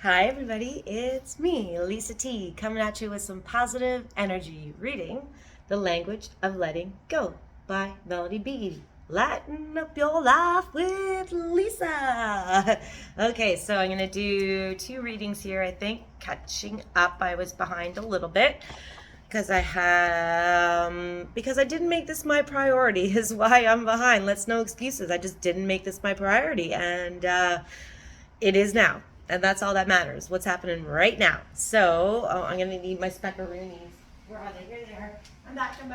Hi everybody, it's me, LisaT, coming at you with some positive energy, reading The Language of Letting Go by Beattie. Lighten up your life with Lisa. Okay, so I'm gonna do two readings here, I think. Catching up, I was behind a little bit because because I didn't make this my priority is why I'm behind. Let's no excuses. I just didn't make this my priority, and it is now. And that's all that matters. What's happening right now. So, I'm going to need my speckaroonies. Where are they? Here they are. I'm back. I'm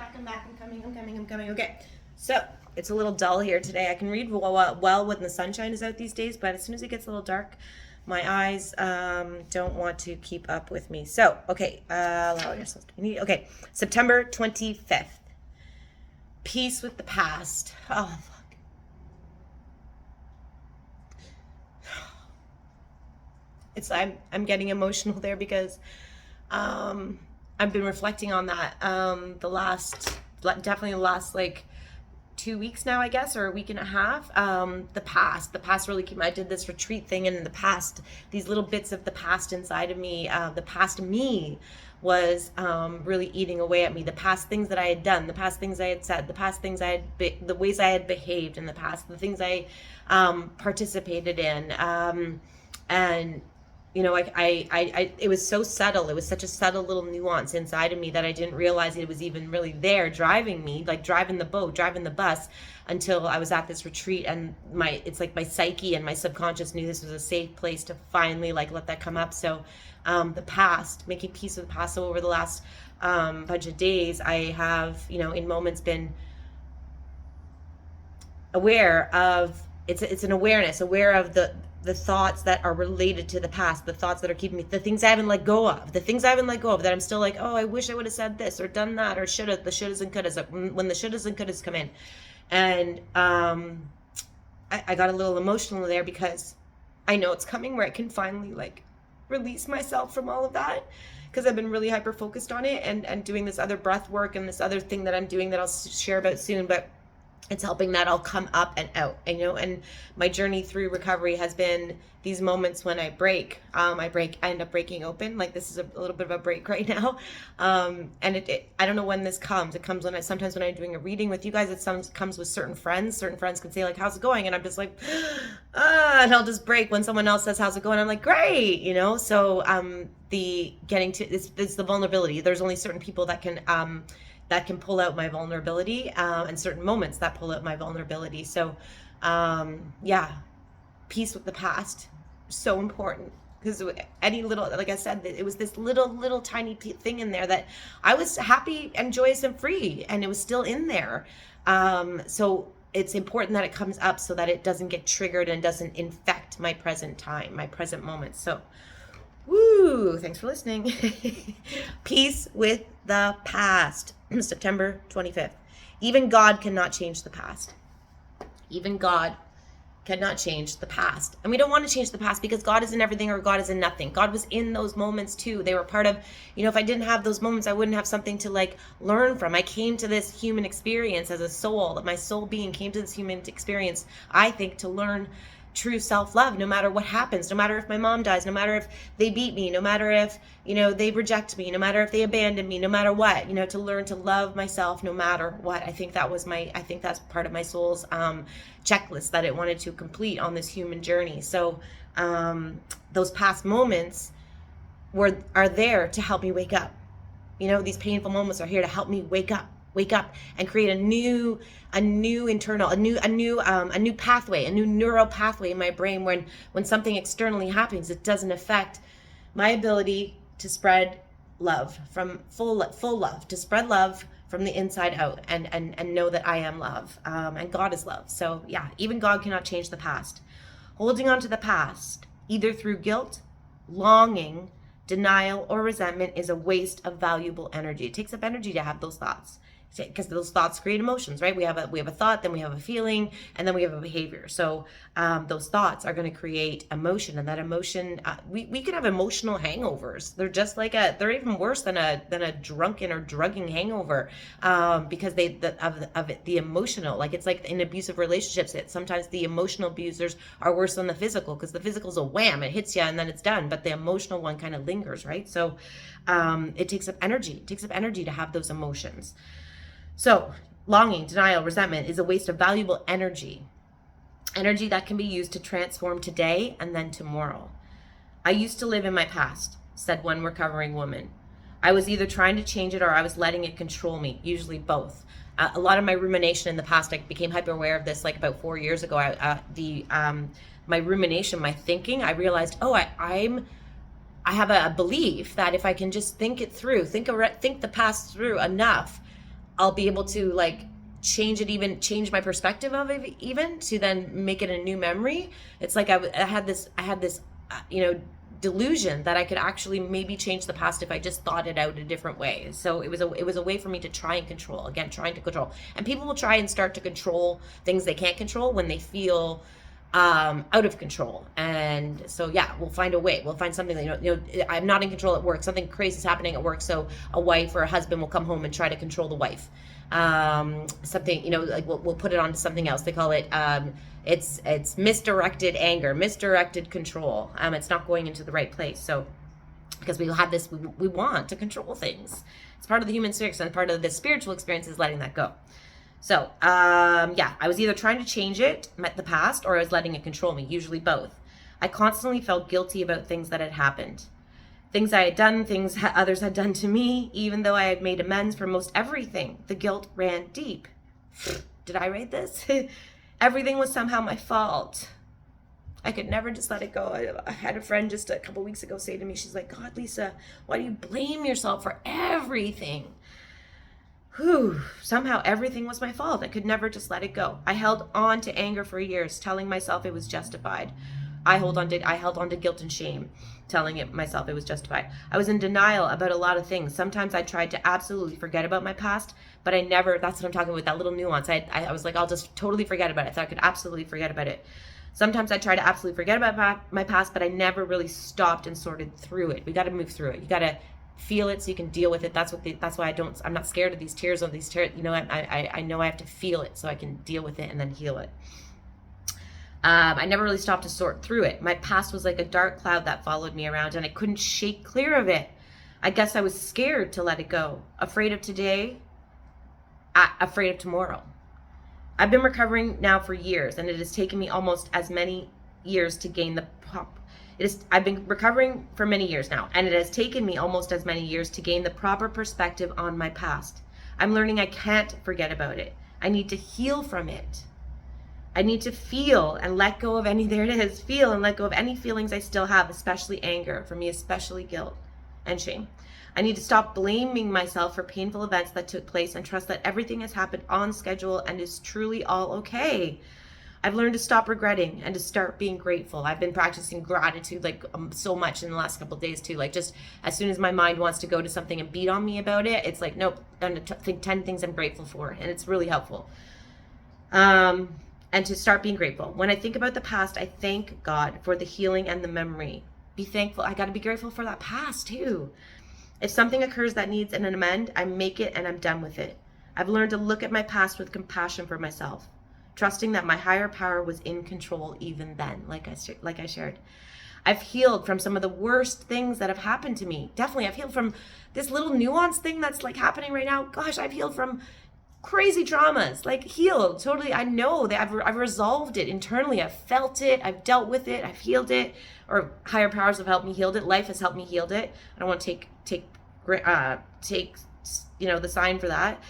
coming. Okay. So, it's a little dull here today. I can read well when the sunshine is out these days, but as soon as it gets a little dark, my eyes don't want to keep up with me. So, okay. Allow yourself to need. Okay. September 25th. Peace with the past. Oh, I'm getting emotional there because I've been reflecting on that definitely the last like 2 weeks now, I guess, or a week and a half. The past really came. I did this retreat thing, and in the past, these little bits of the past inside of me, the past me was really eating away at me. The past things that I had done, the past things I had said, the past things the ways I had behaved in the past, the things I participated in, and it was so subtle. It was such a subtle little nuance inside of me that I didn't realize it was even really there, driving me, like driving the boat, driving the bus, until I was at this retreat. And it's like my psyche and my subconscious knew this was a safe place to finally like let that come up. So the past, making peace with the past. So over the last bunch of days, I have, in moments been aware of, it's an awareness, aware of the thoughts that are related to the past, the thoughts that are keeping me, the things I haven't let go of, that I'm still like, oh, I wish I would have said this or done that or should have, the shouldas and couldas, when the shouldas and couldas come in. And I got a little emotional there because I know it's coming where I can finally like release myself from all of that, because I've been really hyper focused on it and doing this other breath work and this other thing that I'm doing that I'll share about soon. But it's helping that all come up and out, and my journey through recovery has been these moments when I I end up breaking open. Like this is a little bit of a break right now. And I don't know when this comes. It comes sometimes when I'm doing a reading with you guys, it comes with certain friends. Certain friends can say like, how's it going? And I'm just like, and I'll just break when someone else says, how's it going? I'm like, great, So the getting to, it's the vulnerability. There's only certain people that can pull out my vulnerability, and certain moments that pull out my vulnerability. So, peace with the past, so important, because any little, like I said, it was this little tiny thing in there that I was happy and joyous and free, and it was still in there. So it's important that it comes up so that it doesn't get triggered and doesn't infect my present time, my present moment. So, woo, thanks for listening. Peace with the past. September 25th. Even God cannot change the past. Even God cannot change the past. And we don't want to change the past because God is in everything or God is in nothing. God was in those moments too. They were part of, if I didn't have those moments, I wouldn't have something to like learn from. I came to this human experience as a soul. My soul being came to this human experience, I think, to learn true self-love, no matter what happens, no matter if my mom dies, no matter if they beat me, no matter if they reject me, no matter if they abandon me, no matter what, to learn to love myself no matter what. I think that's part of my soul's checklist that it wanted to complete on this human journey. So those past moments are there to help me wake up. These painful moments are here to help me wake up and create a new pathway, a new neural pathway in my brain. When something externally happens, it doesn't affect my ability to spread love, from full love, to spread love from the inside out, and know that I am love, and God is love. So yeah, even God cannot change the past. Holding on to the past, either through guilt, longing, denial, or resentment, is a waste of valuable energy. It takes up energy to have those thoughts. because those thoughts create emotions, right? We have a thought, then we have a feeling, and then we have a behavior. So those thoughts are going to create emotion, and that emotion, we can have emotional hangovers. They're just like they're even worse than a drunken or drugging hangover, because the emotional, like it's like in abusive relationships, sometimes the emotional abusers are worse than the physical, because the physical is a wham, it hits you and then it's done, but the emotional one kind of lingers, right? So it takes up energy to have those emotions. So longing, denial, resentment is a waste of valuable energy that can be used to transform today and then tomorrow. I used to live in my past, said one recovering woman. I was either trying to change it or I was letting it control me, usually both. A lot of my rumination in the past, I became hyper aware of this like about 4 years ago. My rumination, my thinking, I realized, I have a belief that if I can just think it through, think the past through enough, I'll be able to like change my perspective of it, even to then make it a new memory. It's like I had this delusion that I could actually maybe change the past if I just thought it out a different way. So it was a way for me to trying to control. And people will try and start to control things they can't control when they feel out of control. And so yeah, we'll find a way. We'll find something that, I'm not in control at work. Something crazy is happening at work. So a wife or a husband will come home and try to control the wife. Something, like we'll put it onto something else. They call it, it's misdirected anger, misdirected control. It's not going into the right place. So because we have this, we want to control things. It's part of the human experience, and part of the spiritual experience is letting that go. So, I was either trying to change the past, or I was letting it control me, usually both. I constantly felt guilty about things that had happened. Things I had done, things others had done to me, even though I had made amends for most everything. The guilt ran deep. Did I write this? Everything was somehow my fault. I could never just let it go. I had a friend just a couple weeks ago say to me, she's like, God, Lisa, why do you blame yourself for everything? Somehow everything was my fault. I could never just let it go. I held on to anger for years, telling myself it was justified. I held on to guilt and shame, telling myself it was justified. I was in denial about a lot of things. Sometimes I tried to absolutely forget about my past, but I never, that's what I'm talking about, that little nuance. I was like, I'll just totally forget about it. I thought I could absolutely forget about it. Sometimes I try to absolutely forget about my past, but I never really stopped and sorted through it. We got to move through it. You got to feel it so you can deal with it. That's why I'm not scared of these tears. I know I have to feel it so I can deal with it and then heal it. I never really stopped to sort through it. My past was like a dark cloud that followed me around, and I couldn't shake clear of it. I guess I was scared to let it go. Afraid of today, afraid of tomorrow. I've been recovering now for years, and it has taken me almost as many years to gain the I've been recovering for many years now, and it has taken me almost as many years to gain the proper perspective on my past. I'm learning I can't forget about it. I need to heal from it. I need to feel and let go of feel and let go of any feelings I still have, especially anger, for me especially guilt and shame. I need to stop blaming myself for painful events that took place and trust that everything has happened on schedule and is truly all okay. I've learned to stop regretting and to start being grateful. I've been practicing gratitude so much in the last couple of days too. Like just as soon as my mind wants to go to something and beat on me about it, it's like, nope, I'm going to think 10 things I'm grateful for. And it's really helpful. And to start being grateful. When I think about the past, I thank God for the healing and the memory. Be thankful. I got to be grateful for that past too. If something occurs that needs an amend, I make it and I'm done with it. I've learned to look at my past with compassion for myself, trusting that my higher power was in control even then, like I shared. I've healed from some of the worst things that have happened to me. Definitely, I've healed from this little nuance thing that's like happening right now. Gosh, I've healed from crazy traumas, like healed, totally. I know that I've resolved it internally. I've felt it, I've dealt with it, I've healed it, or higher powers have helped me heal it. Life has helped me heal it. I don't want to take the sign for that.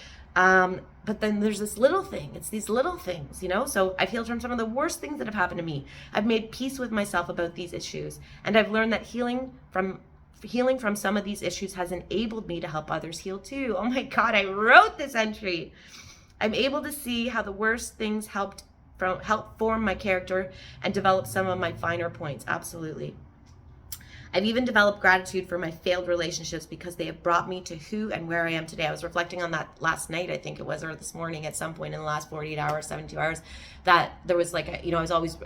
But then there's this little thing. It's these little things, So I've healed from some of the worst things that have happened to me. I've made peace with myself about these issues, and I've learned that healing from some of these issues has enabled me to help others heal too. Oh my God, I wrote this entry. I'm able to see how the worst things help form my character and develop some of my finer points. Absolutely. I've even developed gratitude for my failed relationships because they have brought me to who and where I am today. I was reflecting on that last night, I think it was, or this morning at some point in the last 48 hours, 72 hours, that there was like, I was always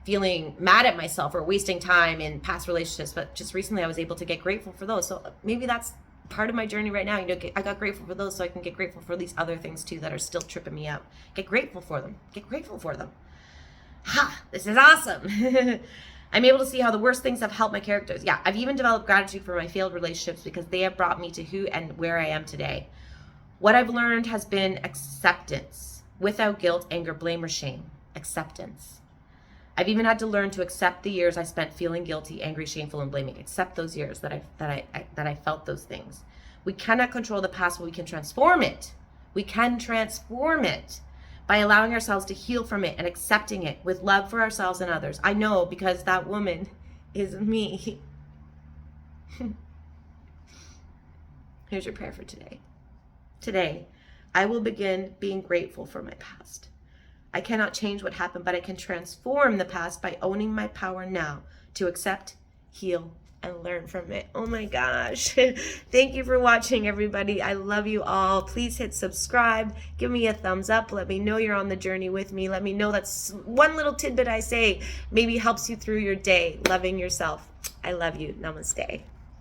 feeling mad at myself or wasting time in past relationships. But just recently I was able to get grateful for those. So maybe that's part of my journey right now. I got grateful for those so I can get grateful for these other things too that are still tripping me up. Get grateful for them. Get grateful for them. Ha! This is awesome. I'm able to see how the worst things have helped my characters. Yeah, I've even developed gratitude for my failed relationships because they have brought me to who and where I am today. What I've learned has been acceptance without guilt, anger, blame, or shame. Acceptance. I've even had to learn to accept the years I spent feeling guilty, angry, shameful, and blaming. Accept those years that I felt those things. We cannot control the past, but we can transform it. We can transform it by allowing ourselves to heal from it and accepting it with love for ourselves and others. I know, because that woman is me. Here's your prayer for today. Today, I will begin being grateful for my past. I cannot change what happened, but I can transform the past by owning my power now to accept, heal, and learn from it. Oh my gosh. Thank you for watching, everybody. I love you all. Please hit subscribe. Give me a thumbs up. Let me know you're on the journey with me. Let me know that's one little tidbit I say maybe helps you through your day. Loving yourself. I love you. Namaste.